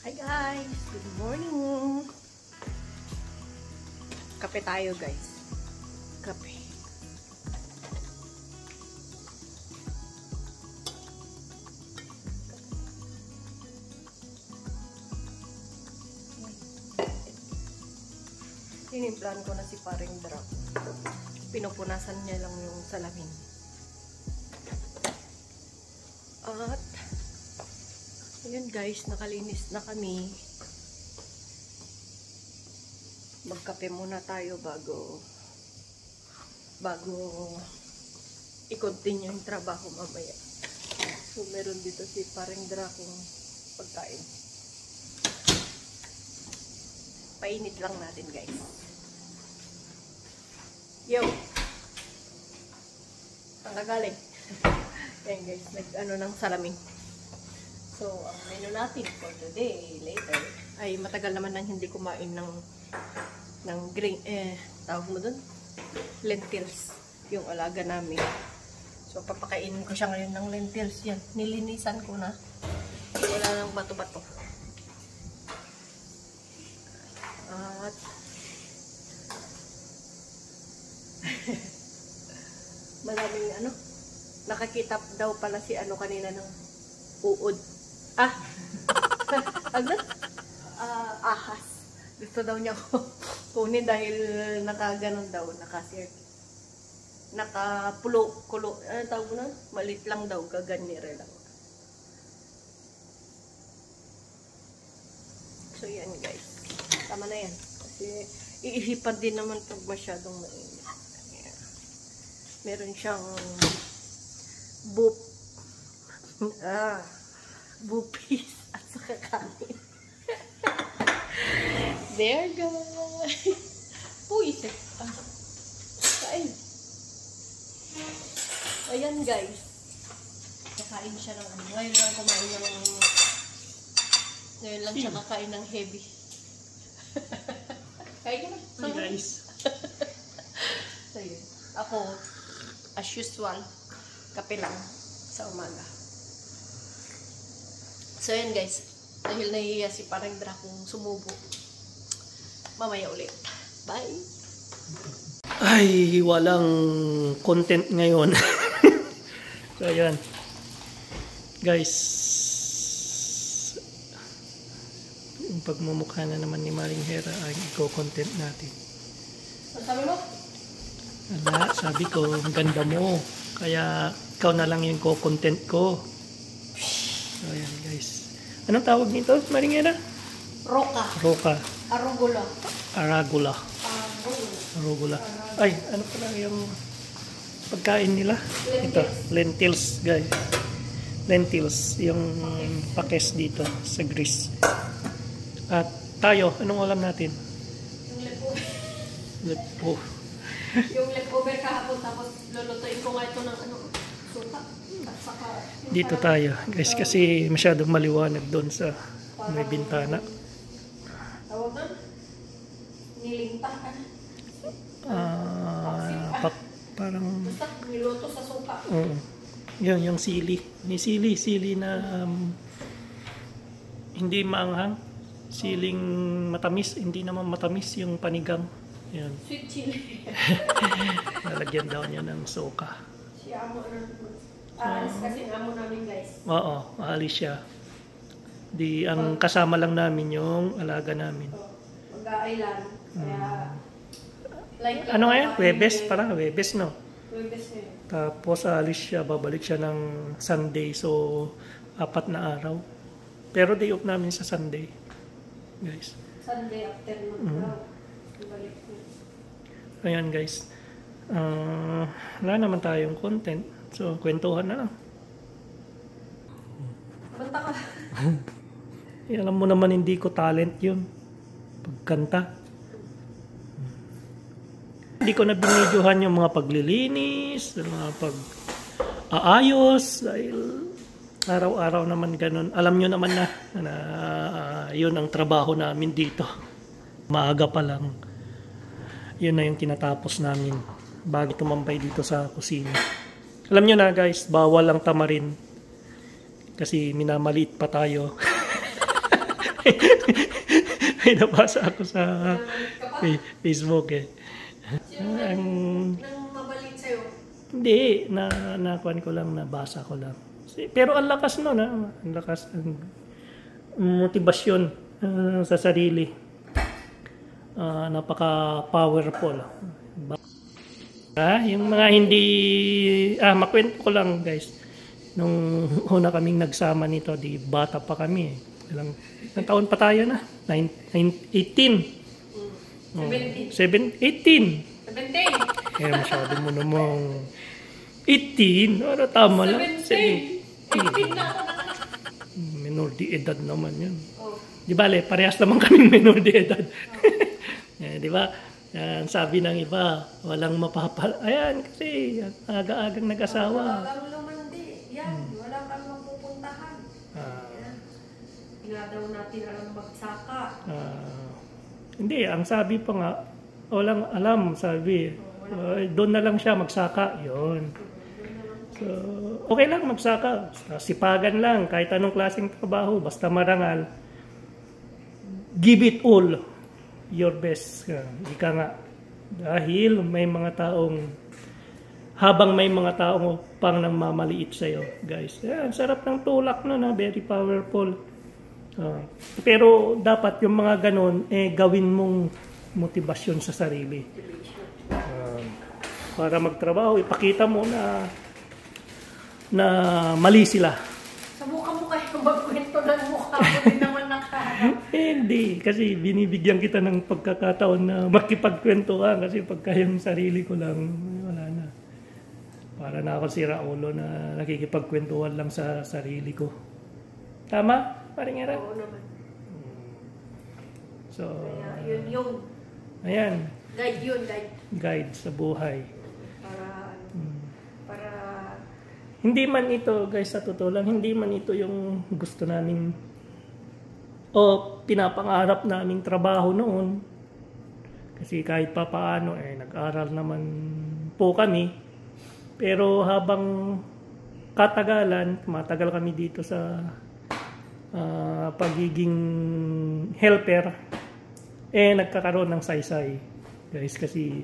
Hi guys! Good morning! Kape tayo guys. Kape. Tinimplan ko na si paring Drac. Pinupunasan niya lang yung salamin. At ayun guys, nakalinis na kami. Magkape muna tayo bago i-continue yung trabaho mamaya. So meron dito si paring Dracong pagkain. Painit lang natin guys. Yo! Ang nagaling. Ayan guys, nag-ano ng salamin. So, ang menu natin for today, later, ay matagal naman nang hindi kumain ng green, tawag mo dun? Lentils, yung alaga namin. So, papakainin ko siya ngayon ng lentils yan. Nilinisan ko na. Wala nang bato-bato. At, maraming ano, nakakita daw pala si ano kanina ng uod. Ahas. Gusto daw niya ko kunin dahil nakaganon daw, nakapulo, tawag na? Malit lang daw, gaganire lang. So yan guys. Tama na yan. Kasi iisipan din naman pag masyadong mainit. Ayan. Meron siyang bupis at saka kanin. There guys. Puisit. Kain. Ayan guys. Kakain siya ng ano. Ngayon lang siya kakain ng heavy. Kain ka na. Hi guys. So yun. Ako, as usual, kape lang sa umaga. So yun guys. Dahil nahihiya si parang Dracong sumubo. Mamaya ulit. Bye! Ay, walang content ngayon. So ayan. Guys, yung pagmumukha na naman ni Maring Hera ay i-content natin. Sabi mo? Wala, sabi ko, ang ganda mo. Kaya ikaw na lang yung content ko. So ayan guys. Anong tawag nito, Maring Hera? Roka. Roka. Arugula. Arugula. Arugula. Ay, ano pala yung pagkain nila? Lentils. Ito, lentils guys. Lentils, yung pakes dito sa Greece. At tayo, anong alam natin? Yung lepo. Lepo. Yung leftover kahapon, tapos lulutuin ko nga ito ng ano, suka. At saka, Dito tayo guys kasi masyadong maliwanag doon sa may bintana. Tawag doon? Nilintah ka na. Parang Basta niluto sa suka. yun, yung sili. May sili na hindi maanghang. Siling matamis, hindi naman matamis yung panigang. Yan. Sweet chili. Lalagyan daw niya ng soka. Si amo aalis kasi amo namin guys. Oo, aalis siya. Di, ang kasama lang namin yung alaga namin. Mag-aailan. Kaya, like, Ano nga yan? Webes? Parang Webes, no? Webes ngayon. Tapos aalis siya, babalik siya ng Sunday. So, 4 na araw. Pero day off namin sa Sunday. Guys. Sunday afternoon daw. Balik ko. Ayan guys. Wala naman tayong content. So, kwentuhan na lang. Banta ka. Alam mo naman hindi ko talent yun. Pagkanta. Hindi ko na binidyohan yung mga paglilinis, yung mga pag-aayos. Dahil araw-araw naman ganun. Alam nyo naman na yun ang trabaho namin dito. Maaga pa lang. Yun na yung tinatapos namin bago tumambay dito sa kusina. Alam nyo na guys, bawal ang tamarin. Kasi minamaliit pa tayo. May nabasa ako sa Facebook eh. Nang mabalit sa'yo? Hindi, nakuan ko lang, nabasa ko lang. Pero ang lakas nun, ang lakas ng motivasyon sa sarili. Napaka-powerful. Yung mga hindi, makwento ko lang guys. Nung una kaming nagsama nito, di bata pa kami. Ilang taon pa tayo na? 18. 18. 17. Kaya masyado mo namang 18. Ano, tama lang. 17 na ako na. Minor de edad naman yun. Oh. Di ba, parehas naman kaming minor de edad. Di ba? Sabi ng iba, walang mapapal. Ayan, kasi aga-agang nag-asawa. Wala naman di. Yan, wala kang mapupuntahan. Nga daw natin alam magsaka. Hindi, ang sabi pa nga, walang alam, sabi. Doon na lang siya magsaka. Yun. So, okay lang magsaka. Sipagan lang, kahit anong klaseng trabaho, basta marangal. Give it all. Your best. Ika nga. Dahil may mga taong, habang may mga taong pang nang mamaliit sa'yo, guys. Yan, sarap ng tulak na, very powerful. Pero dapat yung mga ganon, gawin mong motivasyon sa sarili. Para magtrabaho, ipakita mo na mali sila. Sa mukha mo kayo magkwento ng mukha mo din naman nakaharap. Hindi, kasi binibigyan kita ng pagkakataon na makipagkwentuhan kasi pagka yung sarili ko lang, wala na. Para na ako si Raulo na nakikipagkwentuhan lang sa sarili ko. Tama? Paring era? Oo naman. So, kaya yun yung ayan. guide yun, guide. Guide sa buhay. Para hindi man ito, guys, sa totoo lang, hindi man ito yung gusto namin o pinapangarap naming trabaho noon. Kasi kahit pa paano, nag-aral naman po kami. Pero habang katagalan, matagal kami dito sa pagiging helper, nagkakaroon ng saysay. Guys, kasi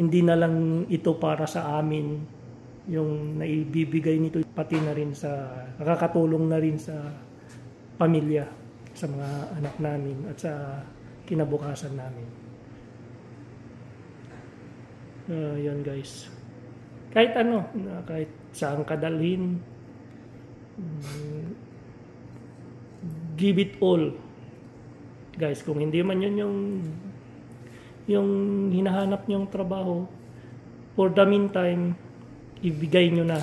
hindi na lang ito para sa amin yung naibibigay nito, pati na rin sa nakakatulong na rin sa pamilya, sa mga anak namin at sa kinabukasan namin. Yun guys, kahit ano, kahit saan kadalhin, give it all guys. Kung hindi man yun yung hinahanap nyong trabaho, for the meantime, ibigay nyo na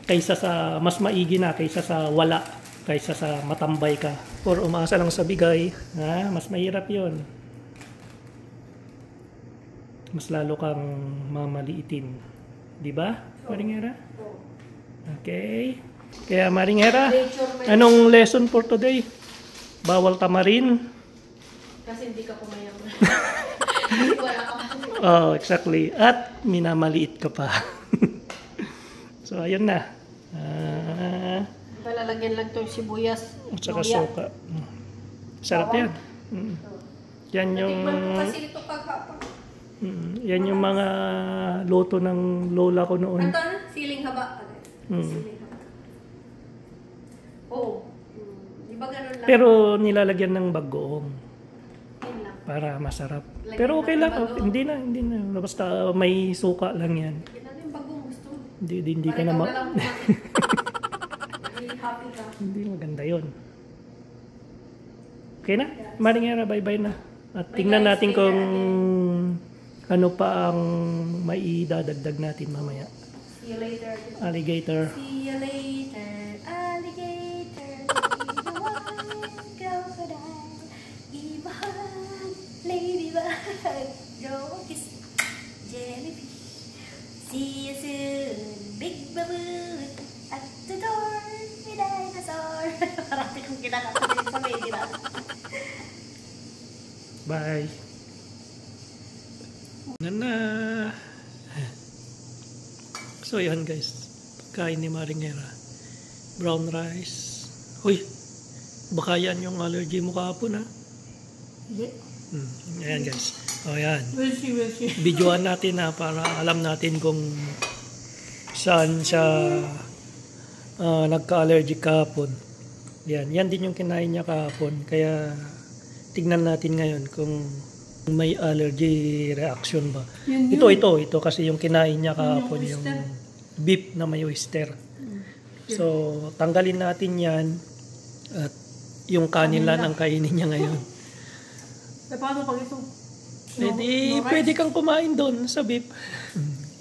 kaysa sa mas maigi na kaysa sa wala, kaysa sa matambay ka or umasa lang sa bigay, mas mahirap yon, mas lalo kang mamaliitin, di ba Maringera? Okay, kaya Maringera, anong lesson for today? Bawal tamarin kasi hindi ka kumayaman. Wala ka. Oh, exactly. At minamaliit ka pa. So, ayun na. Palalagyan lang itong sibuyas. At saka suka. Sarap yan. Yan yung... Kasi ito kagapang. Yan yung mga luto ng lola ko noon. Ito, siling haba. Siling haba. Oo. Di ba ganun lang? Pero nilalagyan ng bagoong. Yan lang. Para masarap. Lagyan Pero okay lang. ng bagoong. Hindi na. Basta may suka lang yan. Yan lang yung bagong gusto mo. Hindi ka na Happy ka. Hindi maganda yun. Okay na? Maringera, bye-bye na. At tingnan natin kung ano pa ang maidadagdag natin mamaya. See you later. Alligator. See you later, alligator. Crocodile. Ibahag, ladybug. Go kiss, jellyfish. See you soon, big baboon. At the door, may dinosaur. Parati kong kinakatabi sa may gila. Bye. Na. So yan guys, kain ni Maringera. Brown rice. Uy, Baka yan yung allergy mo kahapon, ha? Hindi. Ayan, guys. O, yan. We'll see. Videoan natin, ha, para alam natin kung saan siya nagka-allergic kahapon. Yan din yung kinain niya kahapon. Kaya tignan natin ngayon kung may allergy reaction ba. Ito kasi yung kinain niya kahapon, yung beef na may oyster. So, tanggalin natin yan at yung kanin lang ang kainin niya ngayon. Paano pag ito? Pwede kang kumain doon sa beef.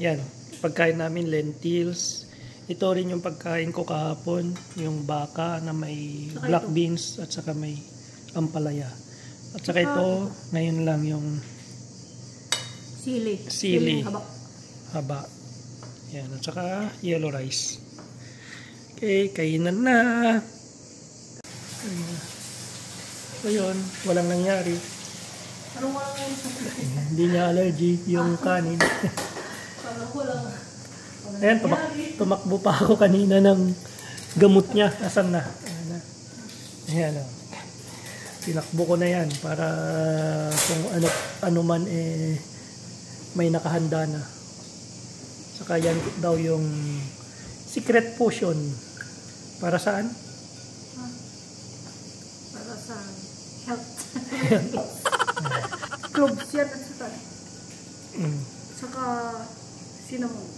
Yan, pagkain namin lentils. Ito rin yung pagkain ko kahapon, yung baka na may black beans at saka may ampalaya. At saka ito, ngayon lang yung sili. Haba. Yan, at saka yellow rice. Okay, kainan na. So yun, walang nangyari. Anong walang nangyari? Hindi niya allergy yung kanin. Parang walang. Ayan, tumakbo pa ako kanina ng gamot niya. Asan na? Ayan o. Tinakbo ko na yan para kung ano man may nakahanda na. Saka yan daw yung secret potion. Para saan? Para sa health. Cloves yan at saka cinnamon.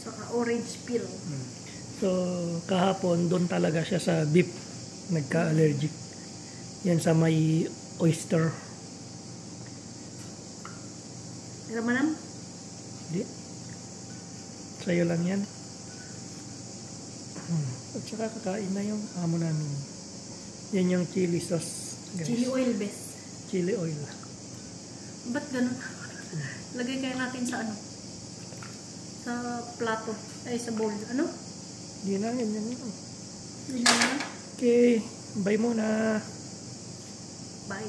Saka orange peel. So, kahapon, doon talaga siya sa beef nagka-allergic. Yan sa may oyster. Pero manam? Hindi. Sa'yo lang yan. At saka kakain na yung amo namin. Yan yung chili sauce, guys. Chili oil, best. Chili oil. Ba't ganun? Lagay kaya natin sa ano? Sa plato. Ay, sa bowl. Ano? Hindi na, yan. Yun na. Okay, bye muna. Bye.